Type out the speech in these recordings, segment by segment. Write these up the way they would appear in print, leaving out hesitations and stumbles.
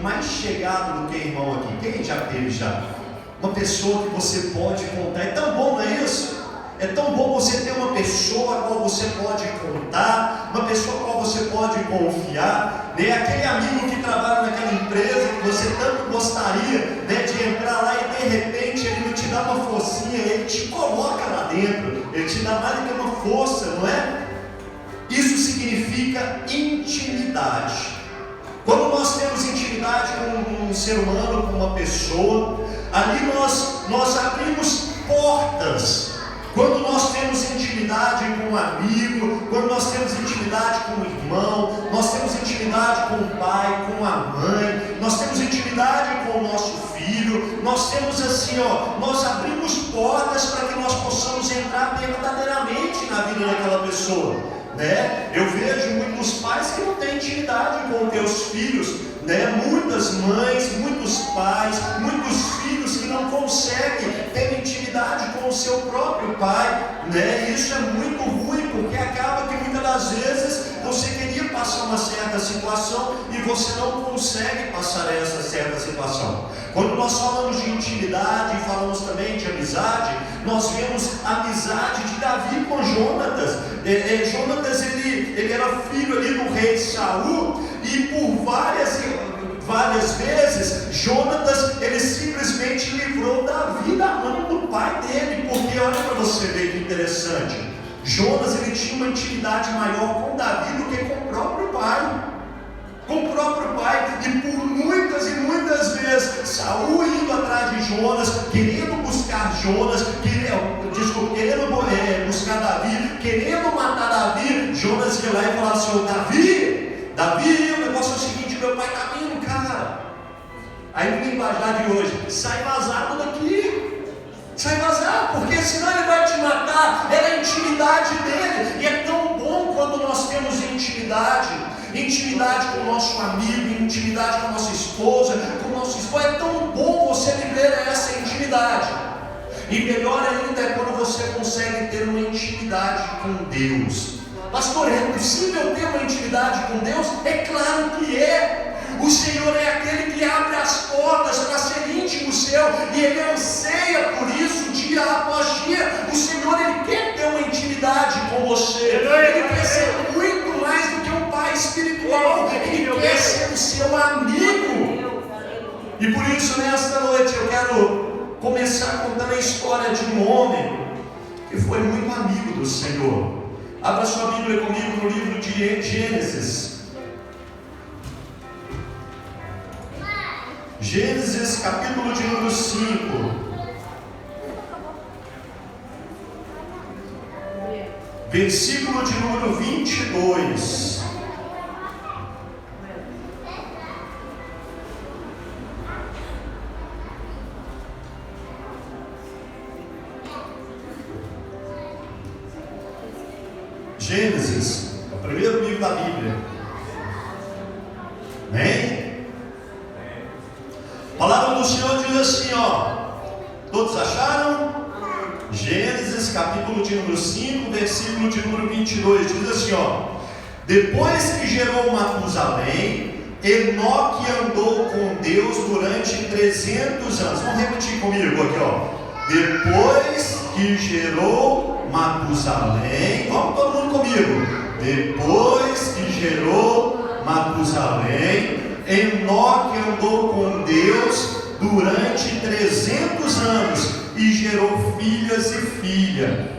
mais chegado do que irmão aqui? Quem já teve já? Uma pessoa que você pode contar. É tão bom, não é isso? É tão bom você ter uma pessoa a qual você pode contar, uma pessoa a qual você pode confiar, né? Aquele amigo que trabalha naquela empresa que você tanto gostaria, né, de entrar lá e de repente ele não te dá uma forcinha, ele te coloca lá dentro, ele te dá mais do que uma força, não é? Isso significa intimidade. Quando nós temos intimidade com um ser humano, com uma pessoa, ali nós abrimos portas. Quando nós temos intimidade com um amigo, quando nós temos intimidade com um irmão, nós temos intimidade com o pai, com a mãe, nós temos intimidade com o nosso filho, nós temos assim, nós abrimos portas para que nós possamos entrar verdadeiramente na vida daquela pessoa, né? Eu vejo muitos pais que não têm intimidade com os seus filhos, né? Muitas mães, muitos pais, muitos filhos que não conseguem ter intimidade com o seu próprio pai, né? Isso é muito ruim, porque acaba que muitas das vezes você queria passar uma certa situação e você não consegue passar essa certa situação. Quando nós falamos de intimidade e falamos também de amizade, nós vemos a amizade de Davi com Jonatas. Jonatas ele era filho ali do rei Saul, e por várias vezes Jonatas ele simplesmente livrou Davi da mão do pai dele, porque olha para você ver que interessante, Jonas ele tinha uma intimidade maior com Davi do que com o próprio pai. E por muitas e muitas vezes Saul indo atrás de Jonas, querendo buscar Jonas, querendo buscar Davi, querendo matar Davi, Jonas ia lá e falava assim: Davi, o negócio é o seguinte, meu pai está vindo, cara. Aí no linguajar de hoje, sai vazado daqui, sai vazado, porque senão ele vai te matar. Era a intimidade dele, e é tão bom quando nós temos intimidade com o nosso amigo, intimidade com a nossa esposa, com o nosso esposo. É tão bom você viver essa intimidade, e melhor ainda é quando você consegue ter uma intimidade com Deus. Pastor, é possível ter uma intimidade com Deus? É claro que é. O Senhor é aquele que abre as portas para ser íntimo seu, e Ele anseia por isso dia após dia. O Senhor, Ele quer ter uma intimidade com você. Ele quer ser muito mais do que um pai espiritual. Ele quer ser o seu amigo. E por isso nesta noite eu quero começar contando a história de um homem que foi muito amigo do Senhor. Abra sua Bíblia comigo no livro de Gênesis. Gênesis capítulo de número 5. Versículo de número 22. Gênesis, é o primeiro livro da Bíblia. Amém? A palavra do Senhor diz assim, todos acharam? Gênesis capítulo de número 5, versículo de número 22, diz assim, depois que gerou Matusalém, Enoque andou com Deus durante 300 anos. Vamos repetir comigo aqui, depois que gerou Matusalém, vamos todo mundo comigo, depois que gerou Matusalém, Enoque andou com Deus durante 300 anos e gerou filhas e filha.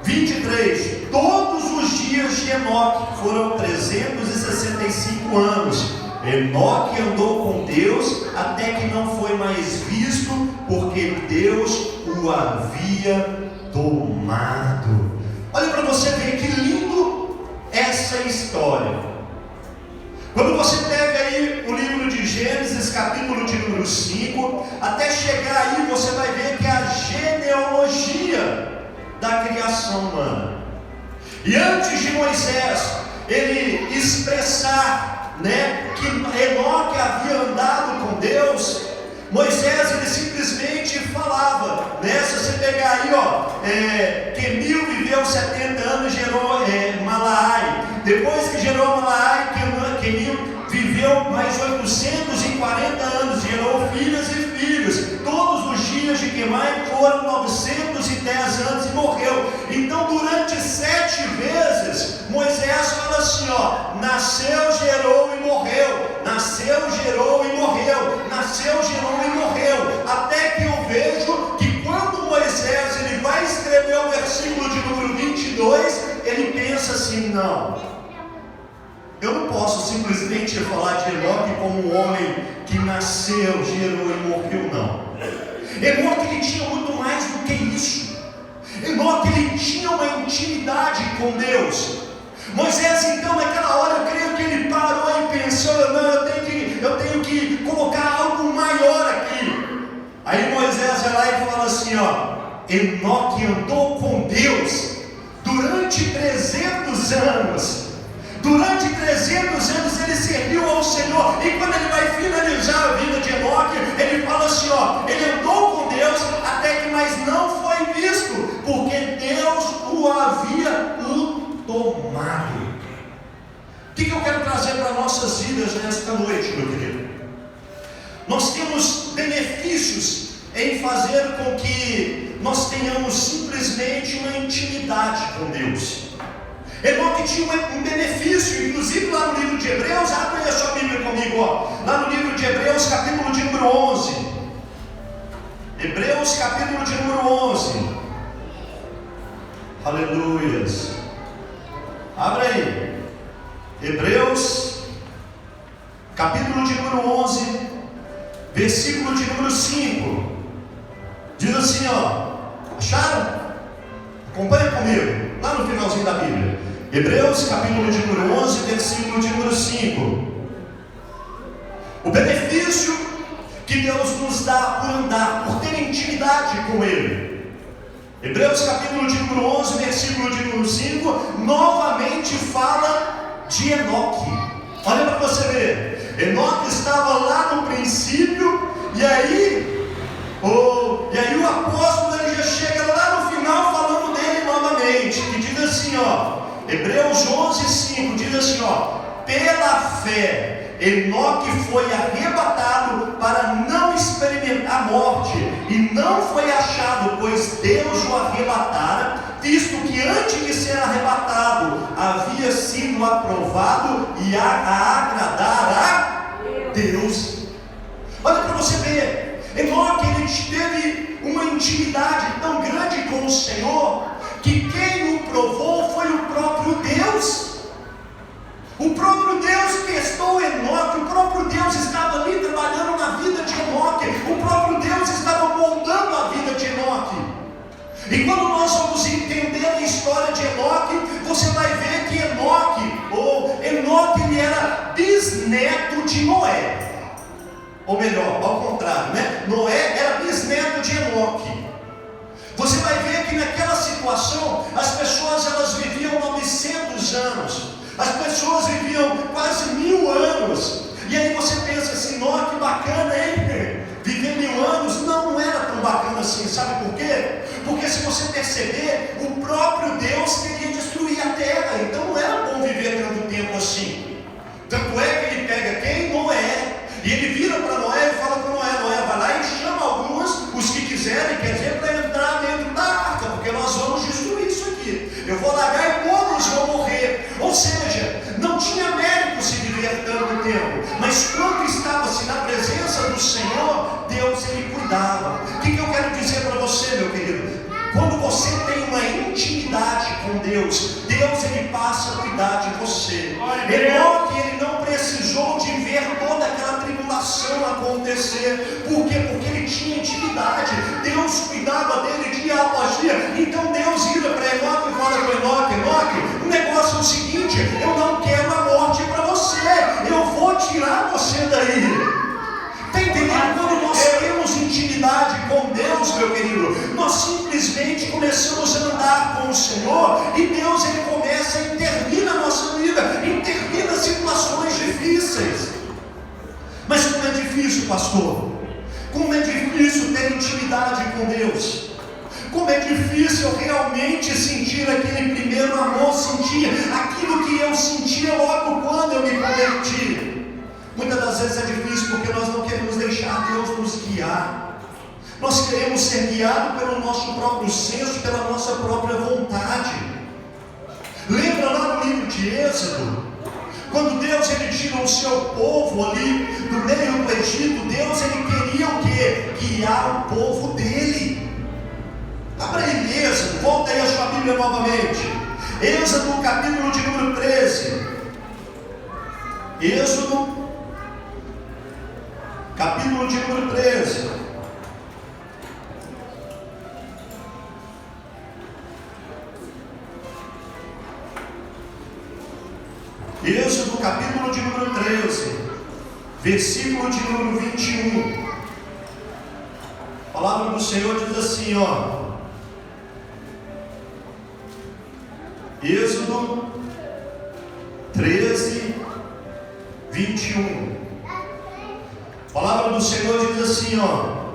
23. Todos os dias de Enoque foram 365 anos. Enoque andou com Deus até que não foi mais visto, porque Deus o havia tomado. Olha para você ver que lindo essa história. Quando você pega aí o livro de Gênesis, capítulo de número 5, até chegar aí você vai ver que é a genealogia da criação humana. E antes de Moisés ele expressar, que Enoque havia andado com Deus, Moisés ele simplesmente falava, se você pegar aí, Quemil viveu 70 anos e gerou Malaai. Depois que gerou Malaai, Quemil viveu viveu mais 840 anos, gerou filhas e filhos. Todos os dias de Quemai foram 910 anos e morreu. Então, durante 7 vezes, Moisés fala assim: nasceu, gerou e morreu. Nasceu, gerou e morreu. Nasceu, gerou e morreu. Até que eu vejo que quando Moisés ele vai escrever o versículo de número 22, ele pensa assim: não. Eu não posso simplesmente falar de Enoque como um homem que nasceu, gerou e morreu, não. Enoque ele tinha muito mais do que isso. Enoque ele tinha uma intimidade com Deus. Moisés então naquela hora eu creio que ele parou e pensou: não, eu tenho que colocar algo maior aqui. Aí Moisés vai lá e fala assim: Enoque andou com Deus durante 300 anos. Durante 300 anos ele serviu ao Senhor. E quando ele vai finalizar a vida de Enoque, ele fala assim: ele andou com Deus até que mais não foi visto, porque Deus o havia tomado. O que eu quero trazer para nossas vidas nesta noite, meu querido? Nós temos benefícios em fazer com que nós tenhamos simplesmente uma intimidade com Deus. Enoque tinha um benefício, inclusive lá no livro de Hebreus. Abre aí a sua Bíblia comigo, lá no livro de Hebreus, capítulo de número 11. Hebreus, capítulo de número 11. Aleluias. Abre aí. Hebreus, capítulo de número 11, versículo de número 5. Diz assim: acharam? Acompanha comigo, lá no finalzinho da Bíblia. Hebreus, capítulo de número 11, versículo de número 5. O benefício que Deus nos dá por andar, por ter intimidade com Ele. Hebreus, capítulo de número 11, versículo de número 5, novamente fala de Enoque. Olha para você ver. Enoque estava lá no princípio, e aí o apóstolo ele já chega lá no final falando dele novamente, que diz assim, Hebreus 11, 5, diz assim, pela fé, Enoque foi arrebatado para não experimentar a morte, e não foi achado, pois Deus o arrebatara, visto que antes de ser arrebatado, havia sido aprovado e a agradar a Deus. Olha para você ver, Enoque ele teve uma intimidade tão grande com o Senhor, que quem o provou foi o próprio Deus. O próprio Deus testou Enoque, o próprio Deus estava ali trabalhando na vida de Enoque, o próprio Deus estava moldando a vida de Enoque. E quando nós vamos entender a história de Enoque, você vai ver que Enoque ele era bisneto de Noé. Ou melhor, ao contrário, né? Noé era bisneto de Enoque. Você vai ver que naquela situação, as pessoas elas viviam 900 anos. As pessoas viviam quase 1000 anos. E aí você pensa assim, nossa, que bacana, hein? Viver 1000 anos não era tão bacana assim, sabe por quê? Porque se você perceber, o próprio Deus queria destruir a terra. Então não era bom viver tanto tempo assim. Tanto é que ele pega quem? Noé. E ele vira para Noé e fala para Noé, vai lá e chama alguns, os que quiserem, quer dizer, para entrar dentro da arca, porque nós vamos destruir isso aqui. Eu vou largar e todos vão morrer. Ou seja, não tinha mérito se viver tanto tempo, mas quando estava-se na presença do Senhor, Deus ele cuidava. O que eu quero dizer para você, meu querido? Quando você tem uma intimidade com Deus, Deus ele passa a cuidar de você. Enoque ele não precisou de ver toda aquela tribulação acontecer. Por quê? Porque ele tinha intimidade. Deus cuidava dele dia após dia. Então Deus vira para Enoque e fala para Enoque, o negócio é o seguinte, eu não quero a morte para você, eu vou tirar você daí. Está entendendo? Quando nós temos intimidade com Deus, meu querido, nós simplesmente começamos a andar com o Senhor e Deus ele começa a intervir na nossa vida, intervir nas situações difíceis. Mas como é difícil, pastor? Como é difícil ter intimidade com Deus? Como é difícil eu realmente sentir aquele primeiro amor, sentir aquilo que eu sentia logo quando eu me converti. Muitas das vezes é difícil porque nós não queremos deixar Deus nos guiar. Nós queremos ser guiados pelo nosso próprio senso, pela nossa própria vontade. Lembra lá no livro de Êxodo, quando Deus ele tira o seu povo ali do meio do Egito, Deus ele queria o quê? Guiar o povo dele. Abra aí em Êxodo, volta aí a sua Bíblia novamente. Êxodo capítulo de número 13. Êxodo capítulo de número 13. Êxodo capítulo de número 13, versículo de número 21. A palavra do Senhor diz assim, ó. Êxodo 13, 21. A palavra do Senhor diz assim, ó.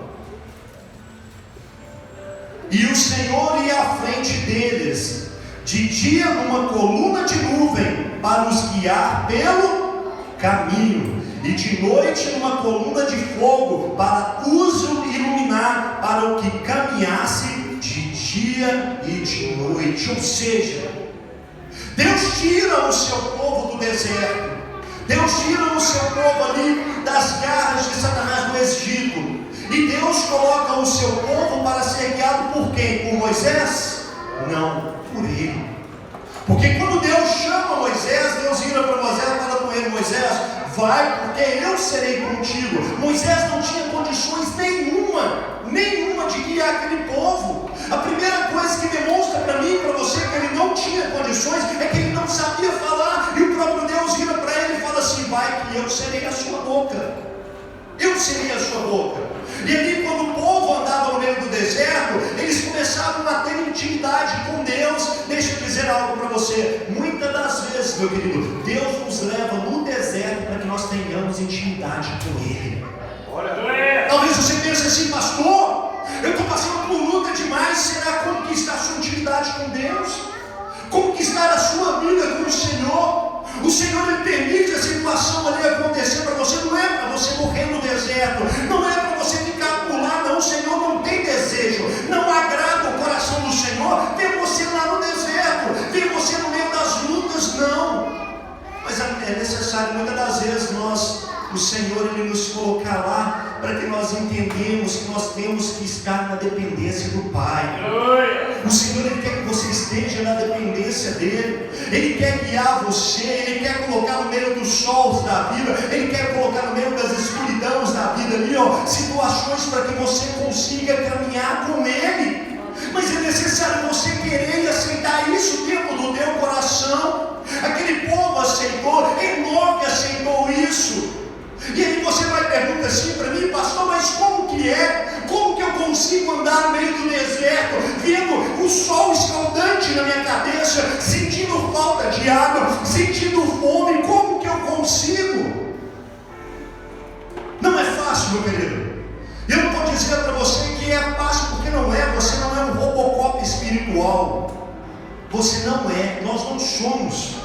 E o Senhor ia à frente deles, de dia numa coluna de nuvem, para os guiar pelo caminho, e de noite numa coluna de fogo, para os iluminar, para o que caminhasse de dia e de noite. Ou seja, Deus tira o seu povo do deserto, Deus tira o seu povo ali das garras de Satanás no Egito, e Deus coloca o seu povo para ser guiado por quem? Por Moisés? Não, por ele. Porque quando Deus chama Moisés, Deus vira para Moisés e fala com ele: Moisés, vai, porque eu serei contigo. Moisés não tinha condições nenhuma de guiar aquele povo. A primeira coisa que demonstra para mim e para você que ele não tinha condições é que ele não sabia falar, e o próprio Deus vira para ele e fala assim: vai, que eu serei a sua boca. Eu serei a sua boca. E ali, quando o povo andava no meio do deserto, eles começavam a ter intimidade com Deus. Deixa eu dizer algo para você. Muitas das vezes, meu querido, Deus nos leva no deserto para que nós tenhamos intimidade com Ele. Talvez você pense assim: pastor, eu estou passando por luta demais. Será conquistar a sua intimidade com Deus? Conquistar a sua vida com o Senhor? O Senhor ele permite a situação ali acontecer para você. Não é para você morrer no deserto, não é para você ficar por lá, não. O Senhor não tem desejo, não agrada o coração do Senhor ver você lá no deserto, ver você no meio das lutas, não. Mas é necessário muitas das vezes o Senhor ele nos colocar lá, para que nós entendemos que nós temos que estar na dependência do Pai. O Senhor ele quer que você esteja na dependência dele. Ele quer guiar você, ele quer colocar no meio dos sols da vida, ele quer colocar no meio das escuridões da vida ali, ó, situações para que você consiga caminhar com ele. Mas é necessário você querer e aceitar isso dentro do teu coração. Aquele povo aceitou, Enoque aceitou isso. E aí você vai perguntar assim para mim: pastor, mas como que é? Como que eu consigo andar no meio do deserto, vendo o sol escaldante na minha cabeça, sentindo falta de água, sentindo fome? Como que eu consigo? Não é fácil, meu querido. Eu não vou dizer para você que é fácil, porque não é. Você não é um Robocop espiritual. Você não é, nós não somos.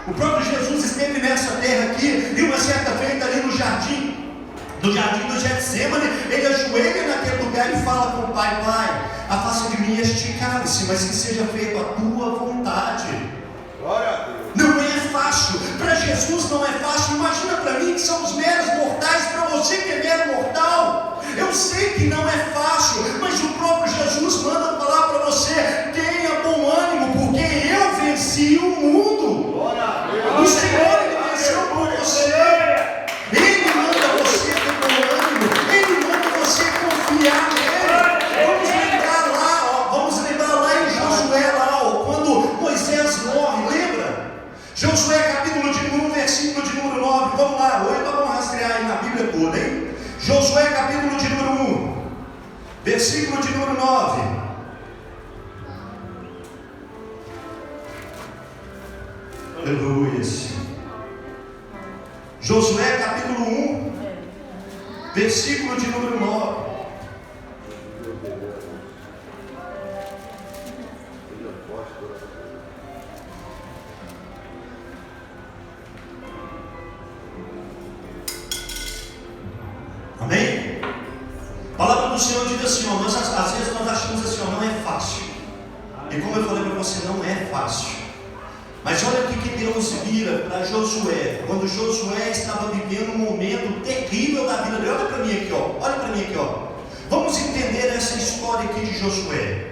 O próprio Jesus esteve nessa terra aqui, e uma certa feita ali no jardim do Getsemane, ele ajoelha naquele lugar e fala com o Pai: Pai, afasta de mim este cálice, mas que seja feita a tua vontade. Glória a Deus. Não é fácil, para Jesus não é fácil. Imagina para mim que somos meros mortais, para você que é mero mortal. Eu sei que não é fácil, mas o próprio Jesus manda falar para você: tenha bom ânimo, porque eu venci o mundo. O Senhor ele venceu por você. Ele manda você ter bom ânimo, ele manda você confiar nele. Vamos lembrar lá em Josué, quando Moisés morre, lembra? Josué capítulo de número 1, versículo de número 9. Vamos lá, hoje nós vamos rastrear aí na Bíblia toda, hein? Josué capítulo de número 1, versículo de número 9. Aleluia. Josué capítulo 1, versículo de número 9. do Senhor diz assim, ó, às vezes nós achamos assim, ó, não é fácil. E como eu falei para você, não é fácil. Mas olha o que Deus vira para Josué, quando Josué estava vivendo um momento terrível da vida dele. Olha para mim aqui, ó. Olha para mim aqui, ó. Vamos entender essa história aqui de Josué.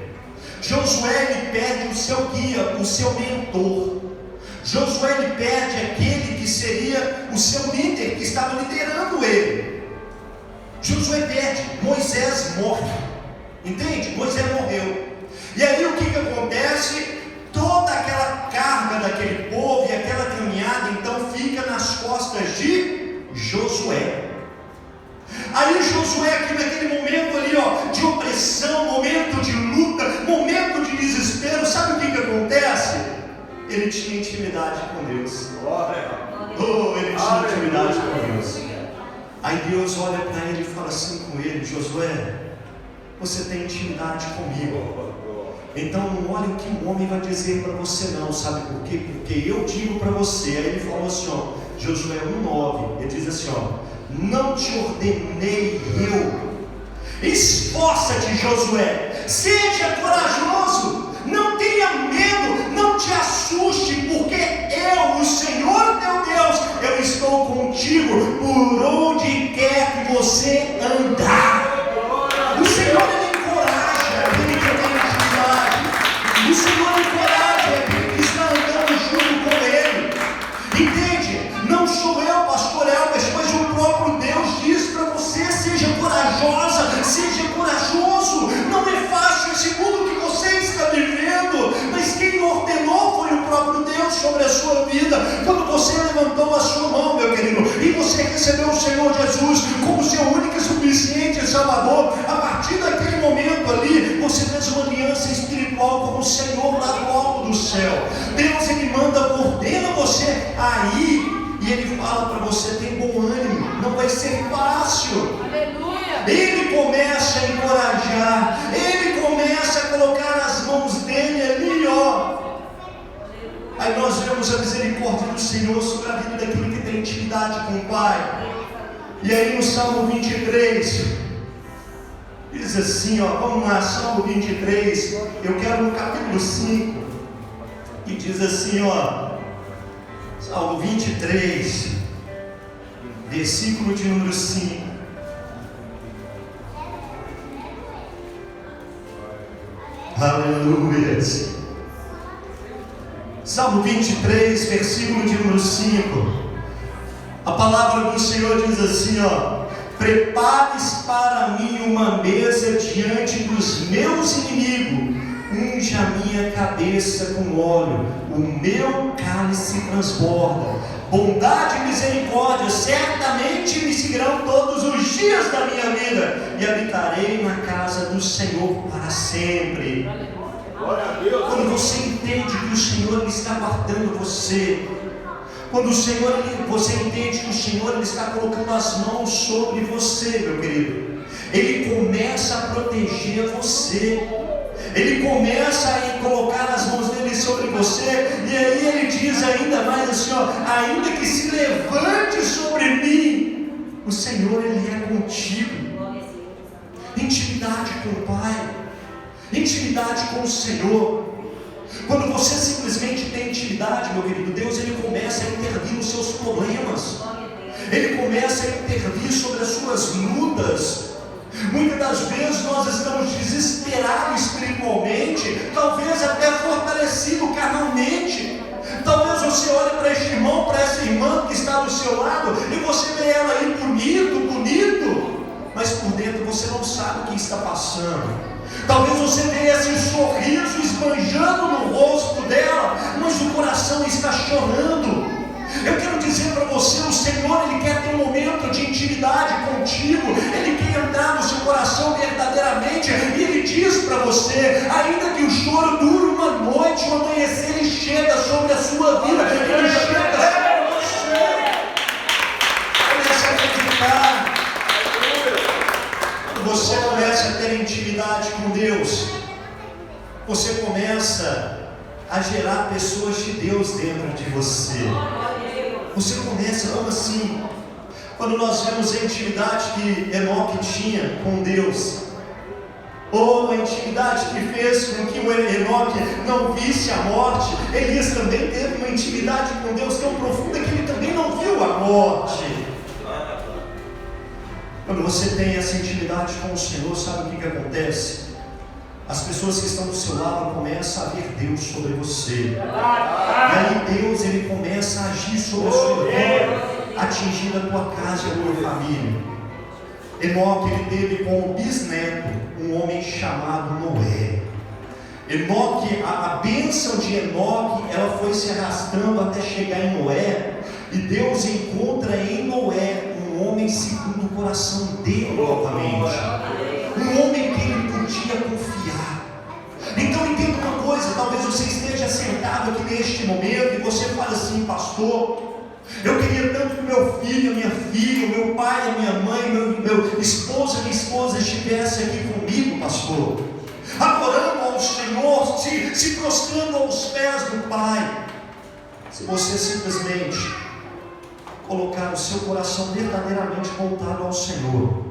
Josué, ele perde o seu guia, o seu mentor. Josué, ele perde aquele que seria o seu líder, que estava liderando ele. Josué perde, Moisés morre. Entende? Moisés morreu. E aí o que acontece? Toda aquela carga daquele povo e aquela caminhada então fica nas costas de Josué. Aí Josué aqui naquele momento ali, ó, de opressão, momento de luta, momento de desespero, sabe o que acontece? Ele tinha intimidade com Deus. Ele tinha intimidade com Deus. Aí Deus olha para ele e fala assim com ele: Josué, você tem intimidade comigo. Então não olha o que o homem vai dizer para você não, sabe por quê? Porque eu digo para você. Aí ele falou assim, ó, Josué 1,9, ele diz assim, ó: não te ordenei eu? Esforça-te, Josué, seja corajoso, não tenha medo, não te assuste, porque eu, o Senhor teu Deus, eu estou contigo por onde quer que você andar. O Senhor, ele encoraja aquele que tem intimidade. O Senhor encoraja aquele que está andando junto com ele. Entende? Não sou eu, pastor Elvis, mas o próprio Deus diz para você: seja corajosa, seja corajoso. Não é fácil esse mundo que você está vivendo, mas quem ordenou foi o próprio Deus sobre a sua vida. Quando você levantou a sua mão, meu querido, e você recebeu o Senhor Jesus como seu único e suficiente Salvador, a partir daquele momento ali, você fez uma aliança espiritual com o Senhor lá do alto do céu. Deus, ele manda, ordena você aí, e ele fala para você: tem bom ânimo, não vai ser fácil. Aleluia. Ele começa a encorajar, ele começa a colocar as mãos dele ali, ó. Aí nós vemos a misericórdia do Senhor sobre a vida daquele que tem intimidade com o Pai. E aí no Salmo 23 diz assim, ó, vamos lá, Salmo 23, eu quero no capítulo 5, e diz assim, ó, Salmo 23, versículo de número 5. Aleluia. Salmo 23, versículo de número 5. A palavra do Senhor diz assim, ó: prepares para mim uma mesa diante dos meus inimigos, unge a minha cabeça com óleo, o meu cálice transborda. Bondade e misericórdia certamente me seguirão todos os dias da minha vida, e habitarei na casa do Senhor para sempre. Glória a Deus. Quando você entende que o Senhor, ele está guardando você, quando o Senhor, você entende que o Senhor, ele está colocando as mãos sobre você, meu querido, ele começa a proteger você. Ele começa a colocar as mãos dele sobre você, e aí ele diz ainda mais assim, ó: ainda que se levante sobre mim, o Senhor, ele é contigo. Intimidade com o Pai, intimidade com o Senhor. Quando você simplesmente tem intimidade, meu querido, Deus, ele começa a intervir nos seus problemas, ele começa a intervir sobre as suas lutas. Muitas das vezes nós estamos desesperados espiritualmente, talvez até fortalecido carnalmente. Talvez você olhe para este irmão, para essa irmã que está do seu lado, e você vê ela aí bonito, mas por dentro você não sabe o que está passando. Talvez você veja esse sorriso esbanjando no rosto dela, mas o coração está chorando. Eu quero dizer para você, o Senhor, ele quer ter um momento de intimidade contigo, ele quer entrar no seu coração verdadeiramente, e ele diz para você: ainda que o choro dure uma noite, o amanhecer ele chega sobre a sua vida, ele chega sobre você. Comece a acreditar. Quando você começa a ter intimidade com Deus, você começa a gerar pessoas de Deus dentro de você. Você começa, como assim? Quando nós vemos a intimidade que Enoque tinha com Deus, ou a intimidade que fez com que o Enoque não visse a morte. Elias também teve uma intimidade com Deus tão profunda que ele também não viu a morte. Quando você tem essa intimidade com o Senhor, sabe o que acontece? As pessoas que estão do seu lado começam a ver Deus sobre você. E aí Deus, ele começa a agir sobre a sua vida, atingindo a tua casa e a tua família. Enoque, ele teve como bisneto um homem chamado Noé. Enoque, a bênção de Enoque, ela foi se arrastando até chegar em Noé. E Deus encontra em Noé um homem segundo o coração dele novamente. Um homem que ele podia confiar. Então entenda uma coisa, talvez você esteja sentado aqui neste momento e você fala assim: pastor, eu queria tanto que meu filho, a minha filha, o meu pai, a minha mãe, meu esposo, a minha esposa estivesse aqui comigo, pastor, adorando ao Senhor, se prostrando aos pés do Pai. Se você simplesmente colocar o seu coração verdadeiramente voltado ao Senhor,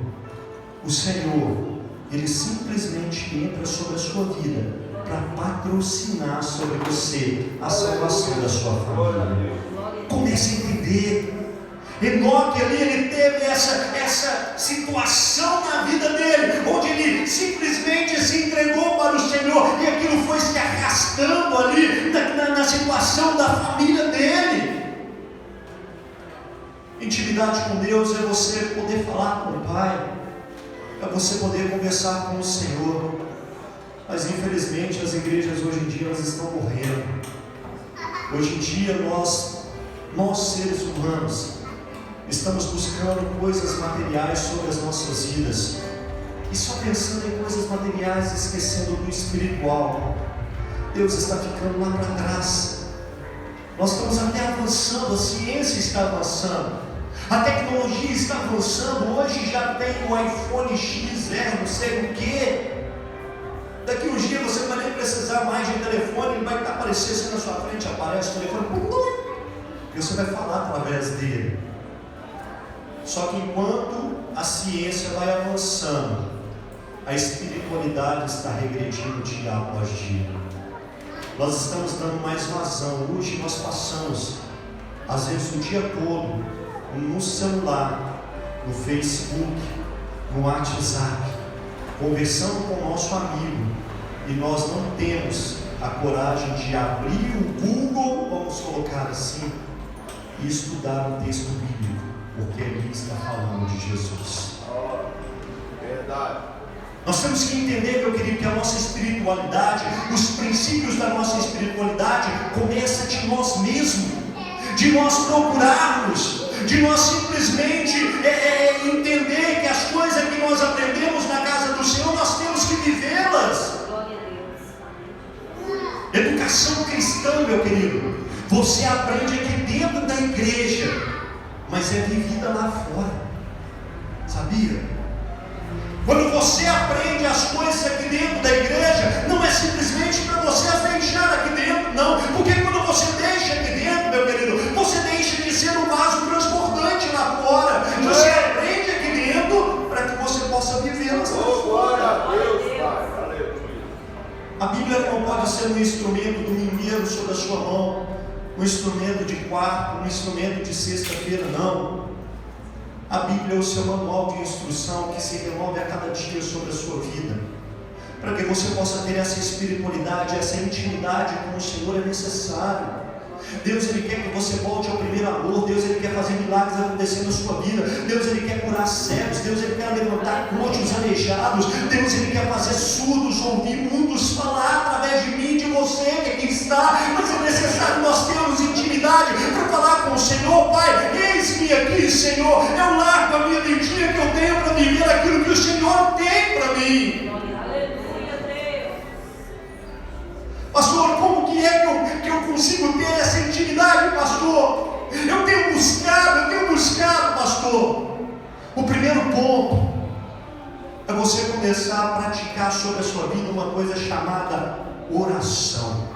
o Senhor, Ele simplesmente entra sobre a sua vida para patrocinar sobre você a salvação da sua família. Comece a entender. Enoque ali, ele teve essa situação na vida dele, onde ele simplesmente se entregou para o Senhor, e aquilo foi se arrastando ali na situação da família dele. Intimidade com Deus é você poder falar com o Pai, é você poder conversar com o Senhor. Mas infelizmente as igrejas hoje em dia elas estão morrendo. Hoje em dia nós seres humanos estamos buscando coisas materiais sobre as nossas vidas, e só pensando em coisas materiais, esquecendo do espiritual. Deus está ficando lá para trás. Nós estamos até avançando, a ciência está avançando, a tecnologia está avançando. Hoje já tem o iPhone XR, não sei o que. Daqui uns dias você não vai nem precisar mais de telefone, ele vai estar aparecendo assim na sua frente, aparece o telefone, e você vai falar através dele. Só que enquanto a ciência vai avançando, a espiritualidade está regredindo dia após dia. Nós estamos dando mais vazão. Hoje nós passamos, às vezes, o dia todo no celular, no Facebook, no WhatsApp, conversando com o nosso amigo, e nós não temos a coragem de abrir o Google, vamos colocar assim, e estudar um texto bíblico, porque ali está falando de Jesus. Verdade. Nós temos que entender, meu querido, que a nossa espiritualidade, os princípios da nossa espiritualidade começam de nós mesmos, de nós procurarmos, de nós simplesmente entender que as coisas que nós aprendemos na casa do Senhor, nós temos que vivê-las. Educação cristã, meu querido, você aprende aqui dentro da igreja, mas é vivida lá fora, sabia? Quando você aprende as coisas aqui dentro da igreja, não é simplesmente para você as deixar aqui dentro, não, porque quando você deixa aqui dentro, meu querido, você deixa de ser um vaso transbordante lá fora. Você aprende aqui dentro para que você possa viver lá fora. Glória a Deus, Pai. Aleluia. A Bíblia não pode ser um instrumento domingueiro sobre a sua mão, um instrumento de quarto, um instrumento de sexta-feira, não. A Bíblia é o seu manual de instrução que se renova a cada dia sobre a sua vida. Para que você possa ter essa espiritualidade, essa intimidade com o Senhor é necessário. Deus, Ele quer que você volte ao primeiro amor. Deus, Ele quer fazer milagres acontecer na sua vida. Deus, Ele quer curar cegos. Deus, Ele quer levantar coxos, aleijados. Deus, Ele quer fazer surdos ouvir, mudos falar através de mim, de você que aqui está. Mas é necessário nós termos intimidade para falar com o Senhor. Pai, eis-me aqui, Senhor. Eu largo a minha vidinha que eu tenho para viver aquilo que o Senhor tem para mim. Pastor, como que é que eu consigo ter essa intimidade, pastor? Eu tenho buscado, pastor. O primeiro ponto é você começar a praticar sobre a sua vida uma coisa chamada oração.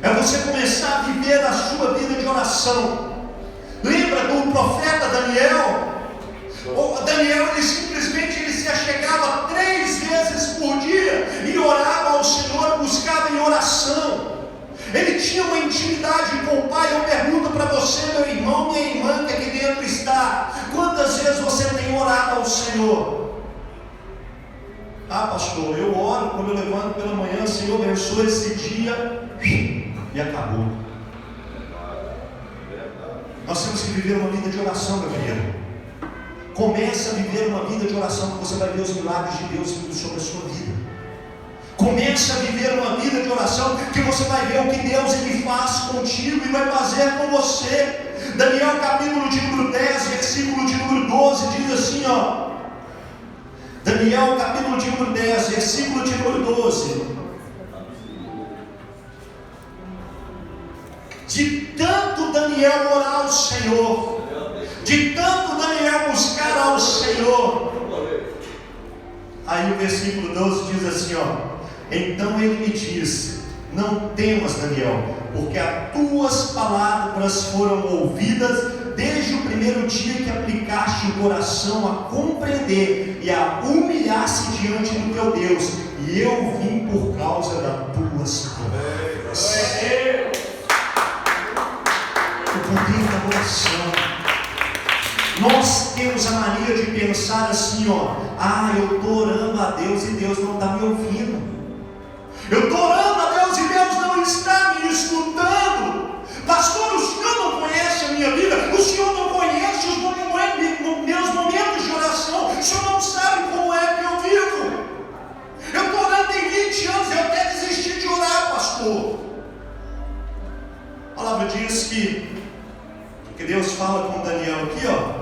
É você começar a viver a sua vida de oração. Lembra do profeta Daniel? Daniel, ele simplesmente se achegava 3 oração. Ele tinha uma intimidade com o Pai. Eu pergunto para você, meu irmão, minha irmã, que aqui dentro está: quantas vezes você tem orado ao Senhor? Ah, pastor, eu oro quando eu levanto pela manhã, Senhor, abençoa esse dia, e acabou. Nós temos que viver uma vida de oração, meu querido. Comece a viver uma vida de oração, que você vai ver os milagres de Deus vindo sobre a sua vida. Comece a viver uma vida de oração, que você vai ver o que Deus ele faz contigo e vai fazer com você. Daniel capítulo de número 10, versículo de número 12, diz assim, ó. Daniel capítulo de número 10, versículo de número 12. De tanto Daniel orar ao Senhor, de tanto Daniel buscar ao Senhor, aí o versículo 12 diz assim, ó: então ele me disse: não temas, Daniel, porque as tuas palavras foram ouvidas desde o primeiro dia que aplicaste o coração a compreender e a humilhar-se diante do teu Deus, e eu vim por causa das tuas palavras. O poder da oração. Nós temos a mania de pensar assim, ó: ah, eu estou orando a Deus e Deus não está me ouvindo. Eu estou orando a Deus e Deus não está me escutando. Pastor, o Senhor não conhece a minha vida, o Senhor não conhece os meus momentos de oração, o Senhor não sabe como é que eu vivo. Eu estou orando tem 20 anos, eu até desisti de orar, pastor. A palavra diz que Deus fala com Daniel aqui, ó: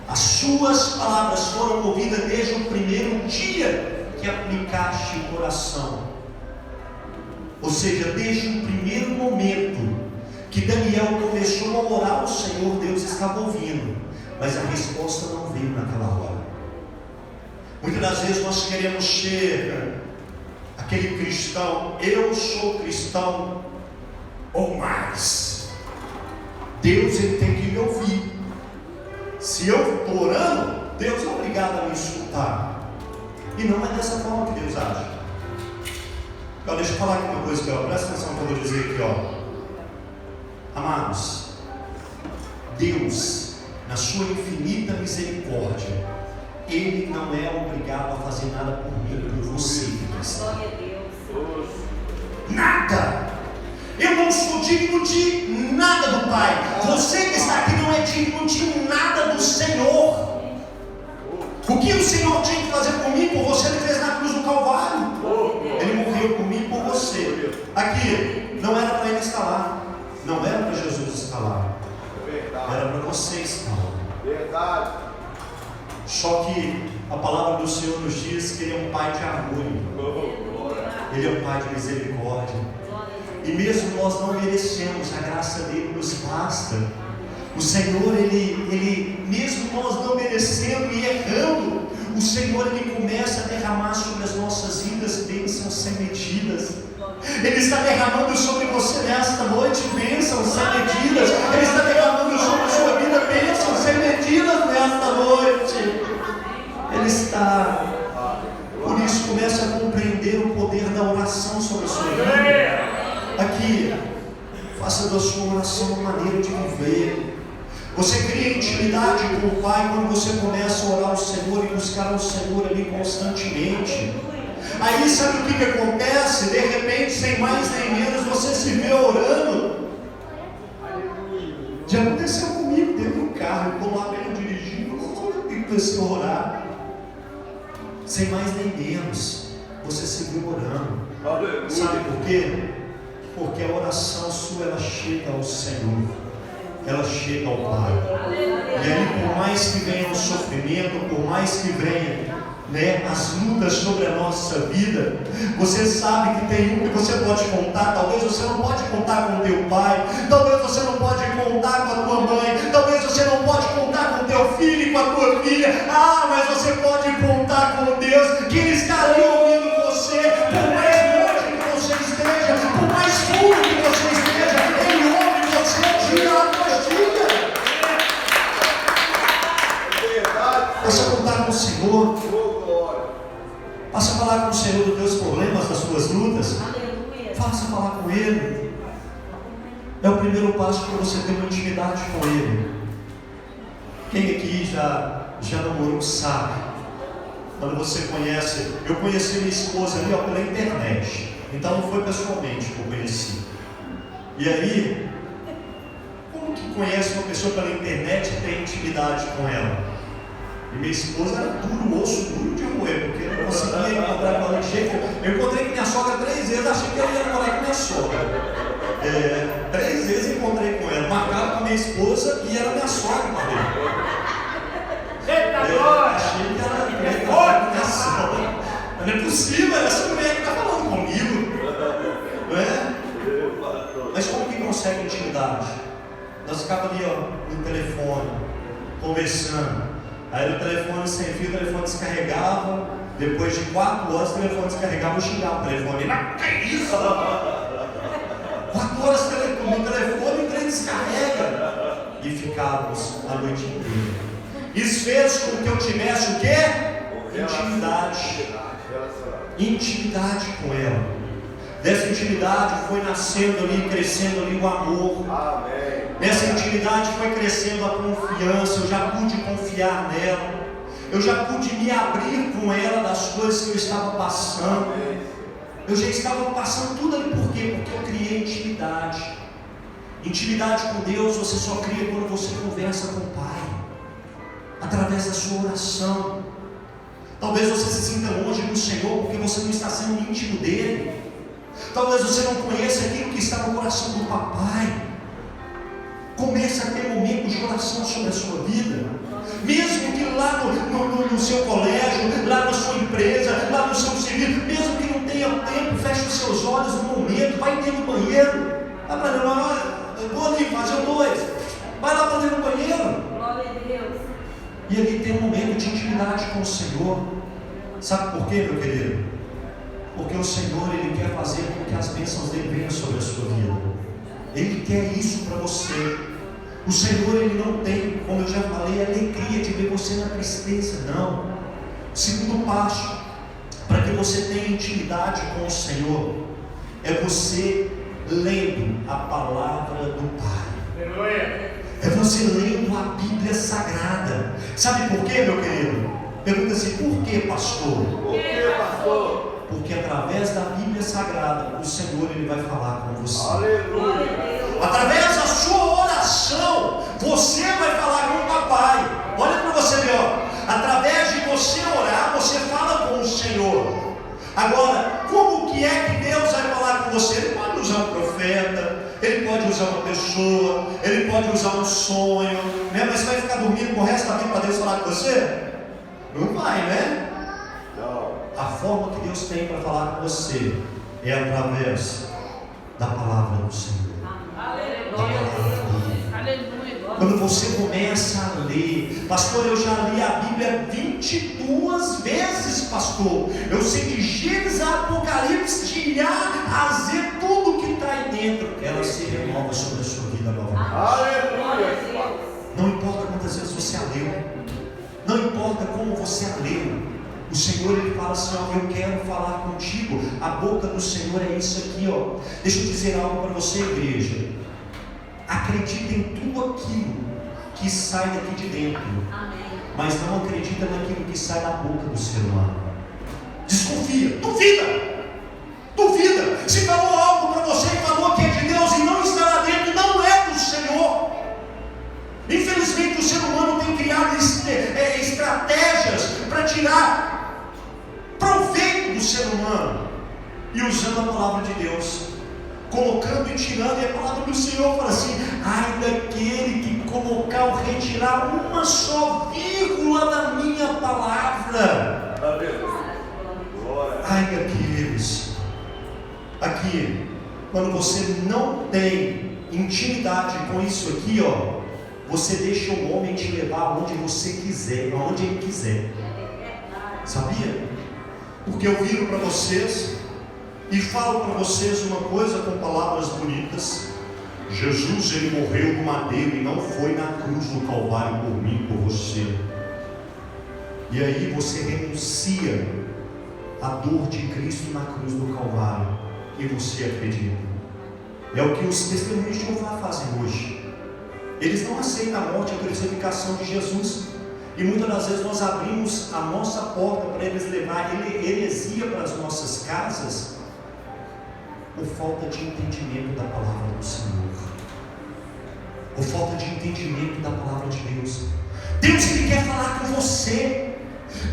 as suas palavras foram ouvidas desde o primeiro dia que aplicaste o coração. Ou seja, desde o primeiro momento que Daniel começou a orar ao Senhor, Deus estava ouvindo, mas a resposta não veio naquela hora. Muitas das vezes nós queremos ser aquele cristão: eu sou cristão ou mais. Deus ele tem que me ouvir. Se eu estou orando, Deus é obrigado a me escutar. E não é dessa forma que Deus age. Então, deixa eu falar aqui uma coisa aqui, ó. Presta atenção no que eu vou dizer aqui, ó. Amados, Deus, na sua infinita misericórdia, Ele não é obrigado a fazer nada por mim, por você. Nada. Eu não sou digno de nada do Pai. Você que está aqui não é digno de nada do Senhor. O que o Senhor tinha que fazer por mim, por você, Ele fez na cruz do Calvário. Ele morreu por mim e por você. Aqui, não era para Ele estar lá. Não era para Jesus estar lá. Era para você estar lá. Verdade. Só que a palavra do Senhor nos diz que Ele é um Pai de amor. Ele é um Pai de misericórdia. E mesmo nós não merecemos, a graça dele nos basta. O Senhor, ele mesmo nós não merecendo e errando, o Senhor, Ele começa a derramar sobre as nossas vidas bênçãos sem medidas. Ele está derramando sobre você nesta noite bênçãos sem medidas. Ele está derramando sobre a sua vida bênçãos sem medidas nesta noite. Ele está. Por isso, comece a compreender o poder da oração sobre a sua vida. Aqui, faça da sua oração uma maneira de viver. Você cria intimidade com o Pai quando você começa a orar ao Senhor e buscar ao Senhor ali constantemente. Aí sabe o que acontece? De repente, sem mais nem menos, você se vê orando. Já aconteceu comigo dentro do carro. Eu estou lá bem dirigindo, e comecei a orar. Sem mais nem menos, você se vê orando. Sabe por quê? Porque a oração sua, ela chega ao Senhor, ela chega ao Pai. E aí, por mais que venha o sofrimento, por mais que venha, as lutas sobre a nossa vida, você sabe que tem um que você pode contar. Talvez você não pode contar com o teu pai, talvez você não pode contar com a tua mãe, talvez você não pode contar com o teu filho e com a tua filha. Mas você pode contar com Deus, que Ele está ali ouvindo você, por mais longe que você esteja, por mais fundo que você esteja, Ele ouve você dia após dia. Possa contar com o Senhor. Faça falar com o Senhor dos teus problemas, das tuas lutas. Aleluia. Faça falar com Ele. É o primeiro passo para você ter uma intimidade com Ele. Quem aqui já namorou sabe. Quando você conhece, eu conheci minha esposa ali pela internet. Então não foi pessoalmente que eu conheci. E aí, como que conhece uma pessoa pela internet e tem intimidade com ela? E minha esposa era duro, osso duro de roer, porque eu não conseguia encontrar com ela de jeito nenhum. Eu encontrei com minha sogra 3 vezes, achei que eu ia namorar com minha sogra. 3 vezes encontrei com ela, marcado com a minha esposa e era minha sogra para ver. Eita glória! Achei que era minha sogra. Não é possível, essa mulher que está falando comigo. Não é? Mas como que consegue intimidade? Nós ficávamos ali no telefone, conversando. Aí no telefone sem fio, o telefone descarregava. Depois de 4 horas, o telefone descarregava. Eu xingava o telefone. Mas que isso? 4 horas no telefone, o trem descarrega. E ficávamos a noite inteira. Isso fez com que eu tivesse o quê? Intimidade. Intimidade com ela. Dessa intimidade foi nascendo ali, crescendo ali o amor. Amém. Nessa intimidade foi crescendo a confiança. Eu já pude confiar nela. Eu já pude me abrir com ela das coisas que eu estava passando. Eu já estava passando tudo ali. Por quê? Porque eu criei intimidade. Intimidade com Deus você só cria quando você conversa com o Pai, através da sua oração. Talvez você se sinta longe do Senhor porque você não está sendo íntimo dele. Talvez você não conheça aquilo que está no coração do papai. Comece a ter momentos de oração sobre a sua vida. Mesmo que lá no seu colégio, lá na sua empresa, lá no seu serviço, mesmo que não tenha tempo, feche os seus olhos no momento, vai dentro do banheiro. Vai para lá, eu vou ali fazer 2. Vai lá para dentro do banheiro. Glória a Deus. E ali tem um momento de intimidade com o Senhor. Sabe por quê, meu querido? Porque o Senhor, Ele quer fazer com que as bênçãos dele venham sobre a sua vida. Ele quer isso para você. O Senhor, Ele não tem, como eu já falei, alegria de ver você na tristeza, não. Segundo passo, para que você tenha intimidade com o Senhor, é você lendo a palavra do Pai. Aleluia! É você lendo a Bíblia Sagrada. Sabe por quê, meu querido? Pergunta assim, por que, pastor? Por que, pastor? Porque através da Bíblia Sagrada, o Senhor, Ele vai falar com você. Aleluia! Através da sua oração, você vai falar com o papai. Olha para você ver, através de você orar, você fala com o Senhor. Agora, como que é que Deus vai falar com você? Ele pode usar um profeta, Ele pode usar uma pessoa, Ele pode usar um sonho, né? Mas você vai ficar dormindo com o resto da vida para Deus falar com você? Não vai, né? Não. A forma que Deus tem para falar com você é através da palavra do Senhor. Quando você começa a ler, pastor, eu já li a Bíblia 22 vezes, pastor. Eu sei de Gênesis a Apocalipse, de A a Z, tudo que está aí dentro, ela se renova sobre a sua vida novamente. Aleluia! Não importa quantas vezes você a leu, não importa como você a leu, o Senhor, Ele fala assim, eu quero falar contigo. A boca do Senhor é isso aqui, Deixa eu dizer algo para você, igreja. Acredita em tudo aquilo que sai daqui de dentro. Amém. Mas não acredita naquilo que sai da boca do ser humano. Desconfia, duvida. Se falou algo para você e falou que é de Deus e não está lá dentro, não é do Senhor. Infelizmente o ser humano tem criado estratégias para tirar proveito do ser humano e usando a palavra de Deus, colocando e tirando, e a palavra do Senhor fala assim, ai daquele que colocar ou retirar uma só vírgula da minha palavra. Ai daqueles. Aqui, quando você não tem intimidade com isso aqui, você deixa o homem te levar onde você quiser, aonde ele quiser. Sabia? Porque eu viro para vocês e falo para vocês uma coisa com palavras bonitas. Jesus, Ele morreu no madeiro e não foi na cruz do Calvário por mim, por você. E aí você renuncia a dor de Cristo na cruz do Calvário e você acredita. É o que os testemunhos de Jeová fazem hoje. Eles não aceitam a morte e a crucificação de Jesus. E muitas das vezes nós abrimos a nossa porta para eles levar heresia para as nossas casas por falta de entendimento da palavra do Senhor, por falta de entendimento da palavra de Deus. Deus, Ele quer falar com você.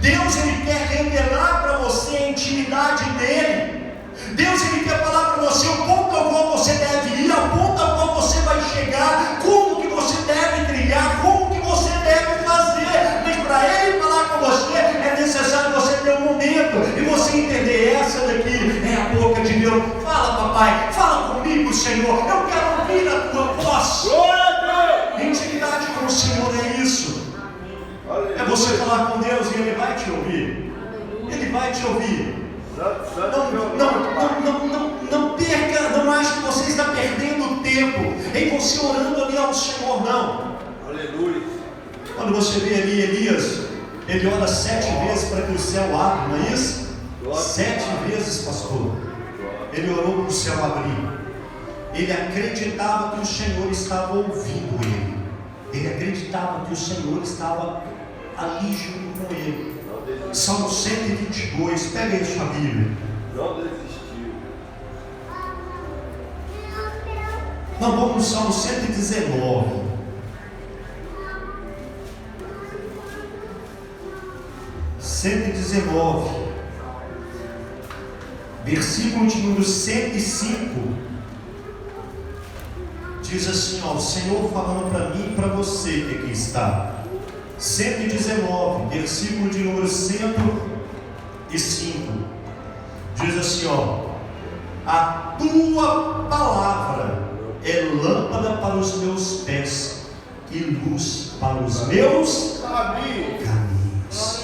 Deus, Ele quer revelar para você a intimidade dEle. Deus, Ele quer falar para você o ponto ao qual você deve ir, ao ponto ao qual você vai chegar, como que você deve trilhar, como que você deve fazer. Mas para Ele falar com você, é necessário você ter um momento e você entender: essa daqui é a boca de Deus. Fala, papai, fala comigo, Senhor, eu quero ouvir a tua voz. Intimidade com o Senhor é isso. É você falar com Deus e Ele vai te ouvir. Ele vai te ouvir. Não perca, não ache que você está perdendo tempo em você orando ali ao Senhor, não. Aleluia. Quando você vê ali Elias, ele ora 7 vezes para que o céu abra, não é isso? 7 vezes, pastor. Ele orou para o céu abrir. Ele acreditava que o Senhor estava ouvindo ele. Ele acreditava que o Senhor estava ali junto com ele. Salmo 122, pega aí sua Bíblia. Não desistiu. Nós vamos no Salmo 119. Versículo de número 105. Diz assim, ó, o Senhor falando para mim e para você que aqui está. 119, versículo de número 105. Diz assim, ó: a tua palavra é lâmpada para os meus pés e luz para os meus caminhos.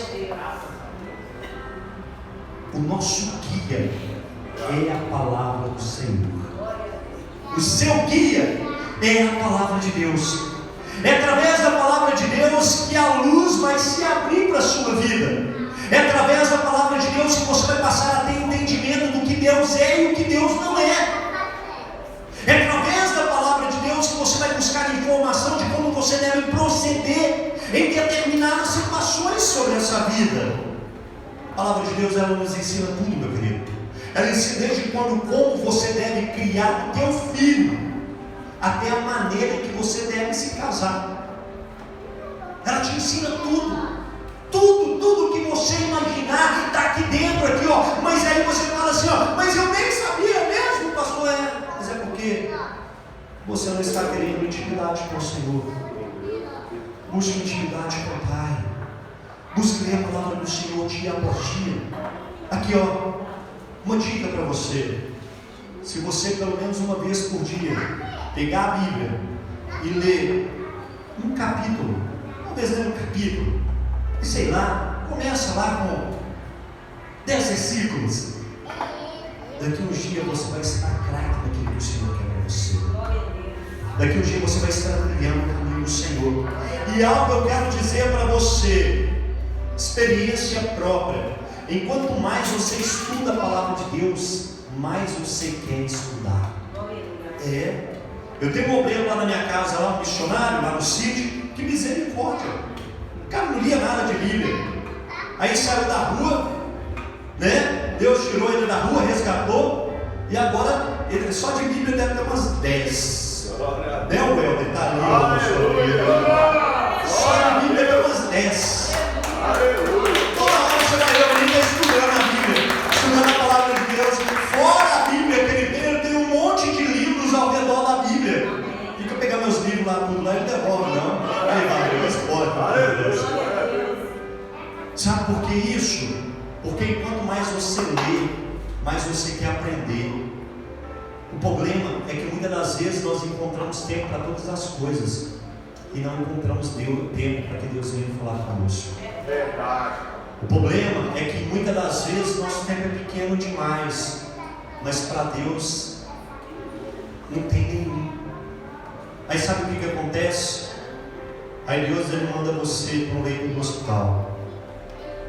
O nosso guia é a palavra do Senhor. O seu guia é a palavra de Deus. É através da palavra de Deus que a luz vai se abrir para a sua vida. É através da palavra de Deus que você vai passar a ter entendimento do que Deus é e o que Deus não é. É através da palavra de Deus que você vai buscar informação de como você deve proceder em determinadas situações sobre essa vida. A palavra de Deus, ela nos ensina tudo, meu querido. Ela ensina desde como você deve criar o teu filho, até a maneira que você deve se casar. Ela te ensina tudo. Tudo que você imaginar está aqui dentro, aqui, ó. Mas aí você fala assim, ó: mas eu nem sabia mesmo, pastor. Mas é porque você não está querendo intimidade com o Senhor. Busque intimidade com o Pai. Busque ler a palavra do Senhor dia após dia. Aqui, ó, uma dica para você. Se você pelo menos uma vez por dia pegar a Bíblia e ler um capítulo, talvez ler um capítulo, e sei lá, começa lá com 10 versículos. Daqui uns dias você vai estar craque naquilo que o Senhor quer para você. Daqui uns dias você vai estar trilhando o caminho do Senhor. E algo eu quero dizer para você, experiência própria: enquanto mais você estuda a palavra de Deus, mais você quer estudar. Eu tenho um obreiro lá na minha casa, lá um missionário, lá no sítio, que misericórdia. O cara não lia nada de Bíblia. Aí saiu da rua, né? Deus tirou ele da rua, resgatou, e agora ele só de Bíblia deve ter umas 10. Né, o Helder? Tá ali, só de Bíblia deve ter umas 10. Toda hora você vai ver o Bíblia estudando a Bíblia, estudando a palavra de Deus. Fora a Bíblia que ele tem um monte de livros ao redor da Bíblia. Fica pegar meus livros lá, tudo lá, ele devolve, não. Aí valeu, pode. Sabe por que isso? Porque enquanto mais você lê, mais você quer aprender. O problema é que muitas das vezes nós encontramos tempo para todas as coisas e não encontramos tempo para que Deus venha falar conosco. O problema é que muitas das vezes nosso tempo é pequeno demais, mas para Deus não tem nenhum. Aí sabe o que acontece? Aí Deus, ele manda você para um leito do hospital.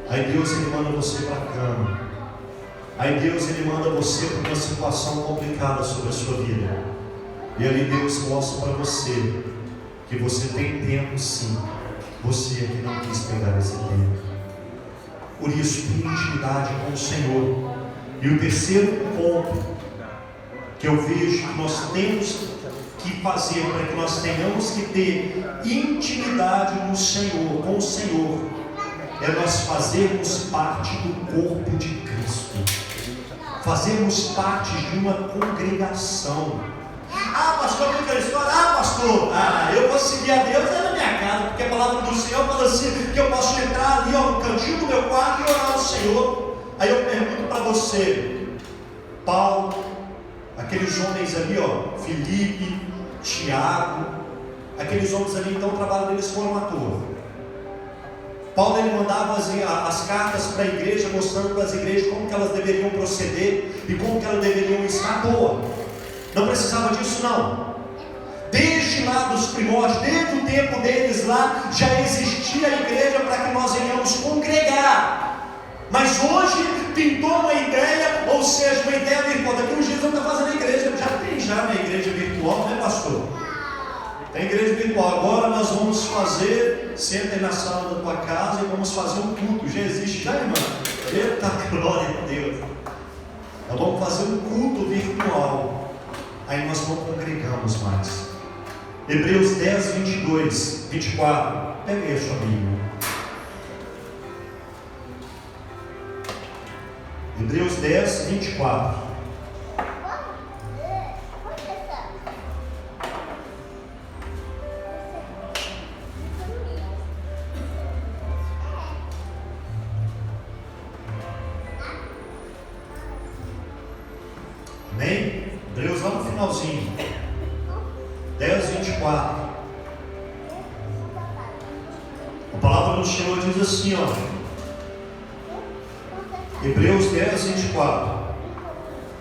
Aí Deus, ele manda você para a cama. Aí Deus, Ele manda você para uma situação complicada sobre a sua vida. E ali Deus mostra para você que você tem tempo sim. Você é que não quis pegar esse tempo. Por isso, tenha intimidade com o Senhor. E o terceiro ponto que eu vejo que nós temos que fazer para que nós tenhamos que ter intimidade no Senhor, com o Senhor, é nós fazermos parte do corpo de Cristo. Fazermos parte de uma congregação. Ah, pastor, aquela história. Ah, pastor, eu vou seguir a Deus na minha casa, porque a palavra do Senhor fala assim, que eu posso entrar ali no cantinho do meu quarto e orar ao Senhor. Aí eu pergunto para você, Paulo, aqueles homens ali, Filipe, Tiago, aqueles homens ali, então o trabalho deles foram à toa. Paulo, ele mandava as cartas para a igreja, mostrando para as igrejas como que elas deveriam proceder e como que elas deveriam estar à toa. Não precisava disso não. Desde lá dos primórdios, desde o tempo deles lá, já existia a igreja para que nós venhamos congregar. Mas hoje pintou uma ideia, ou seja, uma ideia virtual. Daqui uns dias vamos estar fazendo a igreja. Já tem uma igreja virtual, né, pastor? Tem igreja virtual. Agora nós vamos fazer, senta aí na sala da tua casa e vamos fazer um culto. Já existe, já, irmã? Eita, glória a Deus. Nós vamos fazer um culto virtual. Aí nós não congregamos mais. Hebreus 10, 22, 24. Pega aí a sua Bíblia. Hebreus 10, 24. Amém? Hebreus lá no finalzinho. 10, 24. A palavra do Senhor diz assim, Hebreus 10, 24.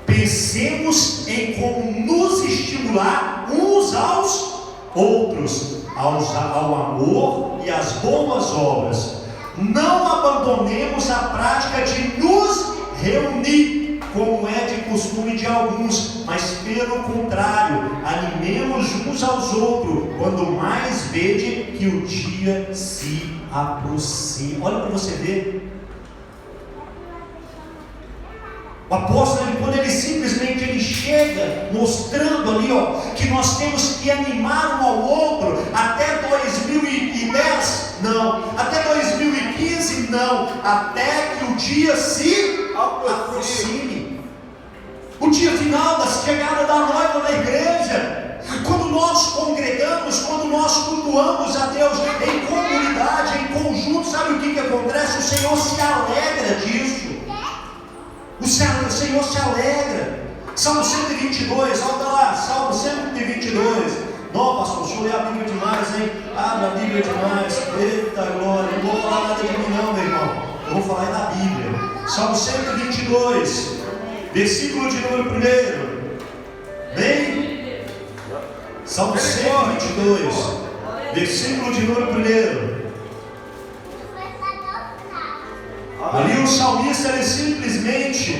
Pensemos em como nos estimular uns aos outros, ao amor e às boas obras. Não abandonemos a prática de nos reunir, como é de costume de alguns, mas pelo contrário, animemos uns aos outros, quando mais vede que o dia se aproxima. Olha para você ver. O apóstolo, quando ele simplesmente chega mostrando ali, que nós temos que animar um ao outro até 2010, não, até 2015, não, até que o dia se aproxime. O dia final da chegada da noiva na igreja, quando nós congregamos, quando nós cultuamos a Deus em comunidade, em conjunto, sabe o que acontece? O Senhor se alegra disso. O Senhor se alegra. Salmo 122, volta lá, Salmo 122. Não, pastor, o senhor lê a Bíblia demais, hein? Abre a Bíblia demais. Eita glória, não vou falar nada de mim não, meu irmão. Eu vou falar da Bíblia. Salmo 122, versículo de número 1. Bem? Salmo 122, versículo de número 1. Ali o salmista, ele simplesmente,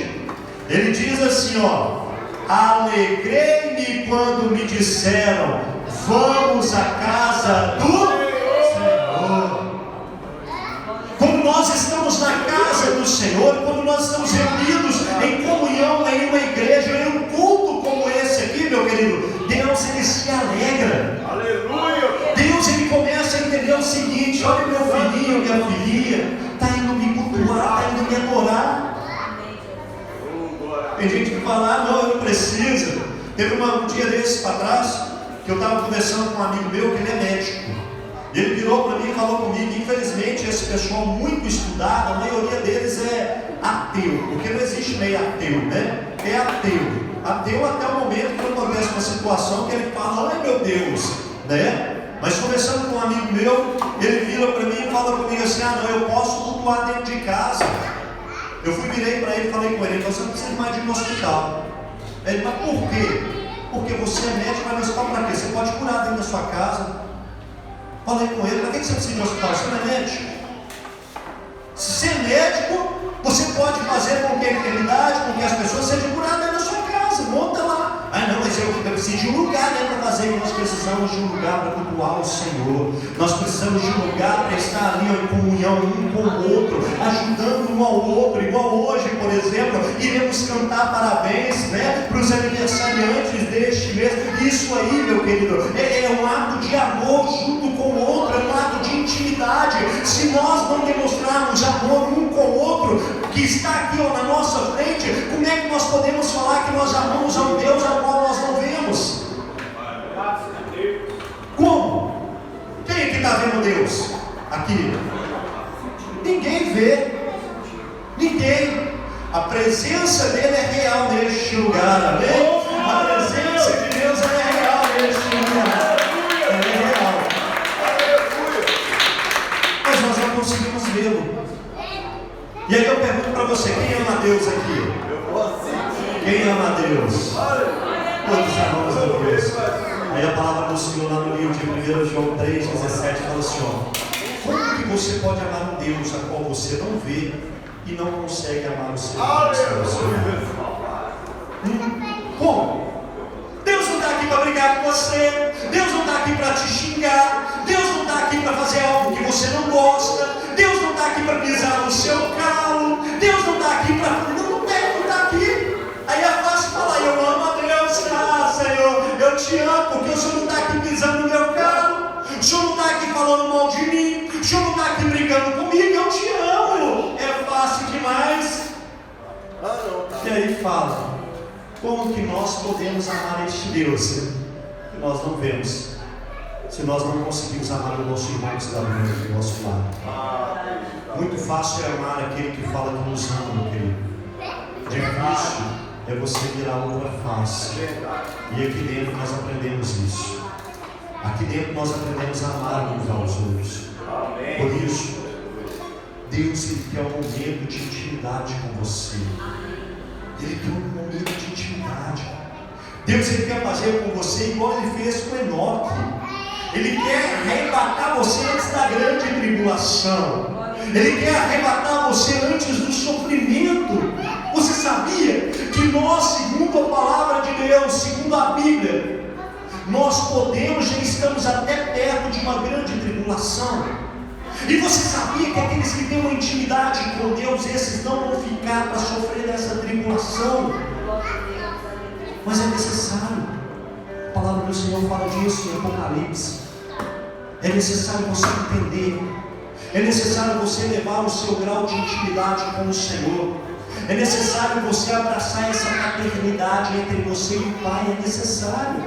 ele diz assim, alegrei-me quando me disseram, vamos à casa do Senhor. Quando nós estamos na casa do Senhor, quando nós estamos reunidos em comunhão, em uma igreja, em um culto como esse aqui, meu querido, Deus, ele se alegra. Aleluia! Deus, ele começa a entender o seguinte, olha meu filhinho, minha filhinha, está indo me cultuar, está indo me adorar. Tem gente que fala, não, eu não preciso. Teve um dia desses para trás, que eu estava conversando com um amigo meu, que ele é médico. E ele virou para mim e falou comigo, infelizmente esse pessoal muito estudado, a maioria deles é ateu, porque não existe meio ateu, né? É ateu. Ateu até o momento que acontece uma situação que ele fala, ai meu Deus, né? Mas conversando com um amigo meu, ele vira para mim e fala comigo assim, não, eu posso cultuar dentro de casa. Eu virei para ele e falei com ele, você não precisa mais de um hospital. Ele, mas por quê? Porque você é médico, mas no hospital para quê? Você pode curar dentro da sua casa. Falei com ele, para que você precisa de um hospital? Você não é médico? Se você é médico, Você pode fazer com que a enfermidade, com que as pessoas sejam curadas na sua casa. Monta lá. Ah, não, mas eu preciso de um lugar, né, para fazer. Nós precisamos de um lugar para cultuar o Senhor. Nós precisamos de um lugar para estar ali em comunhão um com o outro, ajudando um ao outro. Igual hoje, por exemplo, iremos cantar parabéns, né, para os aniversariantes deste mês. Isso aí, meu querido, é um ato de amor junto com o outro, é um ato de intimidade. Se nós não demonstrarmos amor um com o outro, que está aqui ó, na nossa frente, como é que nós podemos falar que nós amamos a um Deus ao qual nós não vemos? Como? Quem é que está vendo Deus aqui? Ninguém vê. Ninguém. A presença dele é real neste lugar, amém? A presença de Deus é real neste lugar. Ela é real. Mas nós não conseguimos vê-lo. E aí eu pergunto para você, quem ama Deus aqui? Quem ama a Deus? Todos amamos a Deus. Aí a palavra do Senhor lá no livro de 1 João 3,17 fala assim, ó, como que você pode amar um Deus a qual você não vê e não consegue amar o seu Deus? Como? Deus não está aqui para brigar com você, Deus não está aqui para te xingar, Deus não está aqui para fazer algo que você não gosta, Deus não está aqui para pisar no seu calo, Deus não está aqui para... Não está aqui. Aí é fácil falar, eu amo a Deus, Senhor, eu te amo, porque o Senhor não está aqui pisando no meu calo, o Senhor não está aqui falando mal de mim, o Senhor não está aqui brigando comigo, eu te amo. É fácil demais. E aí fala, como que nós podemos amar este Deus que nós não vemos, se nós não conseguimos amar o nosso irmão que está do nosso lado? Muito fácil é amar aquele que fala que nos ama, meu querido. Difícil é você virar outra face. E aqui dentro nós aprendemos isso. Aqui dentro nós aprendemos a amar uns aos outros. Por isso, Deus ele quer um momento de intimidade com você. Ele quer um momento de intimidade. Deus ele quer fazer com você igual ele fez com Enoque. Ele quer arrebatar você antes da grande tribulação. Ele quer arrebatar você antes do sofrimento. Você sabia que nós, segundo a palavra de Deus, segundo a Bíblia, nós podemos, já estamos até perto de uma grande tribulação. E você sabia que aqueles que têm uma intimidade com Deus, esses não vão ficar para sofrer essa tribulação? Mas é necessário. A palavra do Senhor fala disso em Apocalipse. É necessário você entender. É necessário você levar o seu grau de intimidade com o Senhor. É necessário você abraçar essa paternidade entre você e o Pai. É necessário.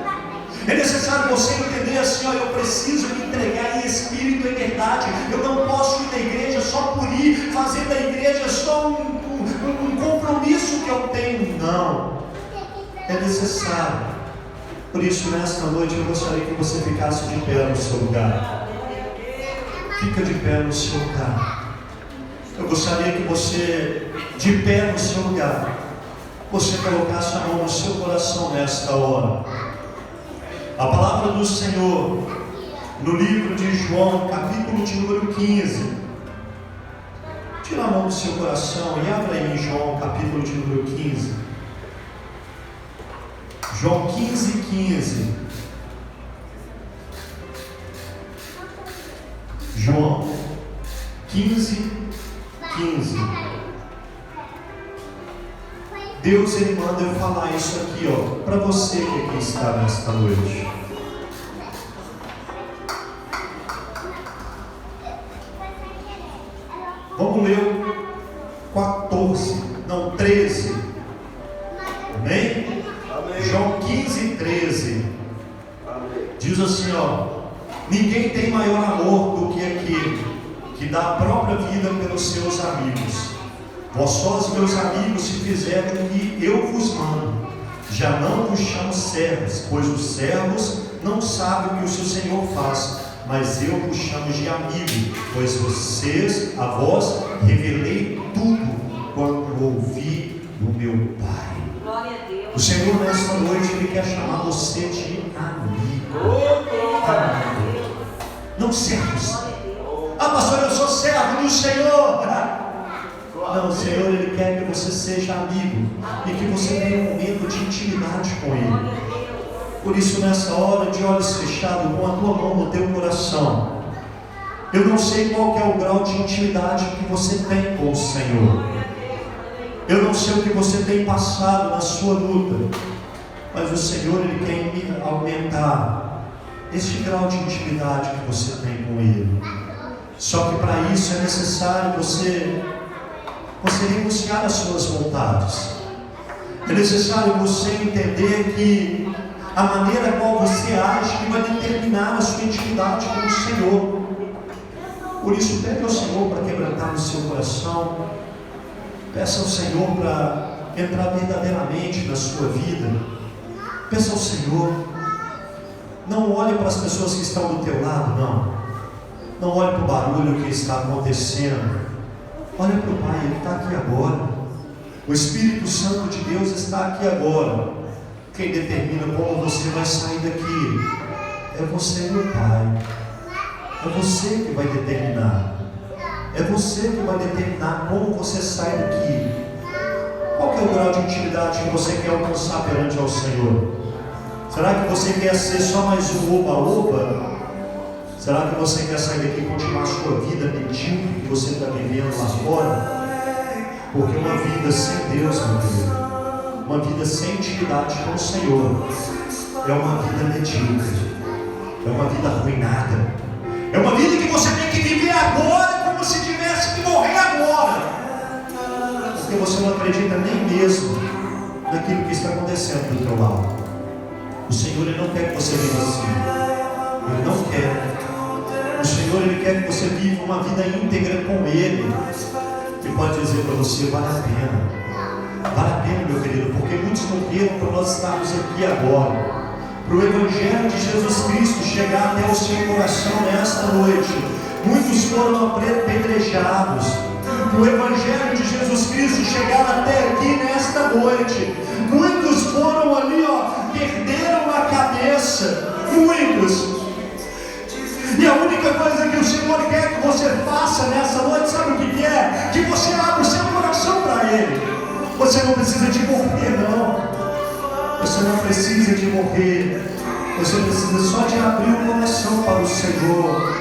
É necessário você entender assim, ó, eu preciso me entregar em espírito e verdade. Eu não posso ir na igreja só por ir, fazer da igreja só um compromisso que eu tenho. Não. É necessário. Por isso, nesta noite, eu gostaria que você ficasse de pé no seu lugar. Fica de pé no seu lugar. Eu gostaria que você, de pé no seu lugar, você colocasse a mão no seu coração nesta hora. A palavra do Senhor, no livro de João, capítulo de número 15. Tira a mão do seu coração e abra aí em João, capítulo de número 15. João 15:15. João 15:15. Deus ele manda eu falar isso aqui, ó, para você que aqui está nesta noite. Vamos ler o 13. Amém? João 15:13. Diz assim, ó: ninguém tem maior amor do que aquele que dá a própria vida pelos seus amigos. Vós sois meus amigos se fizerem o que eu vos mando. Já não vos chamo servos, pois os servos não sabem o que o seu Senhor faz, mas eu vos chamo de amigo, pois a vós revelei tudo quanto ouvi do meu Pai. Glória a Deus. O Senhor nesta noite ele quer chamar você de amigo. Não servos. Ah, pastor, eu sou servo do Senhor. Não, o Senhor, Ele quer que você seja amigo e que você tenha um momento de intimidade com Ele. Por isso, nessa hora, de olhos fechados, com a tua mão no teu coração, eu não sei qual que é o grau de intimidade que você tem com o Senhor. Eu não sei o que você tem passado na sua luta, mas o Senhor, Ele quer aumentar este grau de intimidade que você tem com Ele. Só que para isso é necessário você renunciar às suas vontades. É necessário você entender que a maneira qual você age que vai determinar a sua intimidade com o Senhor. Por isso, pede ao Senhor para quebrantar no seu coração. Peça ao Senhor para entrar verdadeiramente na sua vida. Peça ao Senhor. Não olhe para as pessoas que estão do teu lado, não. Não olhe para o barulho que está acontecendo. Olha para o Pai, Ele está aqui agora. O Espírito Santo de Deus está aqui agora. Quem determina como você vai sair daqui é você, meu Pai. É você que vai determinar. É você que vai determinar como você sai daqui. Qual que é o grau de intimidade que você quer alcançar perante ao Senhor? Será que você quer ser só mais um oba-oba? Será que você quer sair daqui e continuar a sua vida medíocre que você está vivendo lá fora? Porque uma vida sem Deus, meu querido, uma vida sem intimidade com o Senhor, é uma vida medíocre, é uma vida arruinada, é uma vida que você tem que viver agora como se tivesse que morrer agora, porque você não acredita nem mesmo naquilo que está acontecendo do teu lado. O Senhor, Ele não quer que você viva assim. Ele não quer. O Senhor, Ele quer que você viva uma vida íntegra com Ele. E pode dizer para você, vale a pena. Vale a pena, meu querido, porque muitos morreram para nós estarmos aqui agora. Para o Evangelho de Jesus Cristo chegar até o seu coração nesta noite. Muitos foram apedrejados. Para o Evangelho de Jesus Cristo chegar até aqui nesta noite. Muitos foram ali, perderam a cabeça. Muitos. E a única coisa que o Senhor quer que você faça nessa noite, sabe o que é? Que você abra o seu coração para Ele. Você não precisa de morrer, não. Você não precisa de morrer. Você precisa só de abrir o coração para o Senhor.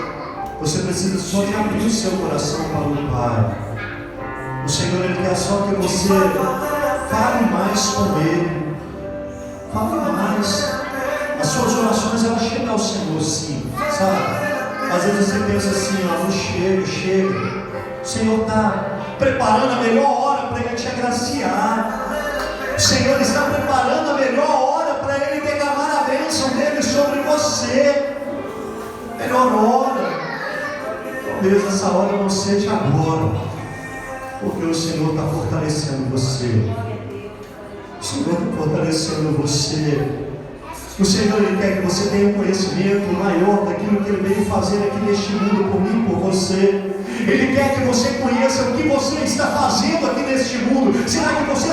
Você precisa só de abrir o seu coração para o Pai. O Senhor, Ele quer só que você fale mais com Ele. Fale mais. As suas orações, elas chegam ao Senhor, sim, sabe? Às vezes você pensa assim, não chega. O Senhor está preparando a melhor hora para Ele te agraciar. O Senhor está preparando a melhor hora para Ele derramar a bênção dEle sobre você. Melhor hora. Talvez essa hora não seja agora, porque o Senhor está fortalecendo você. O Senhor está fortalecendo você. O Senhor, Ele quer que você tenha um conhecimento maior daquilo que Ele veio fazer aqui neste mundo por mim, por você. Ele quer que você conheça o que você está fazendo aqui neste mundo. Será que você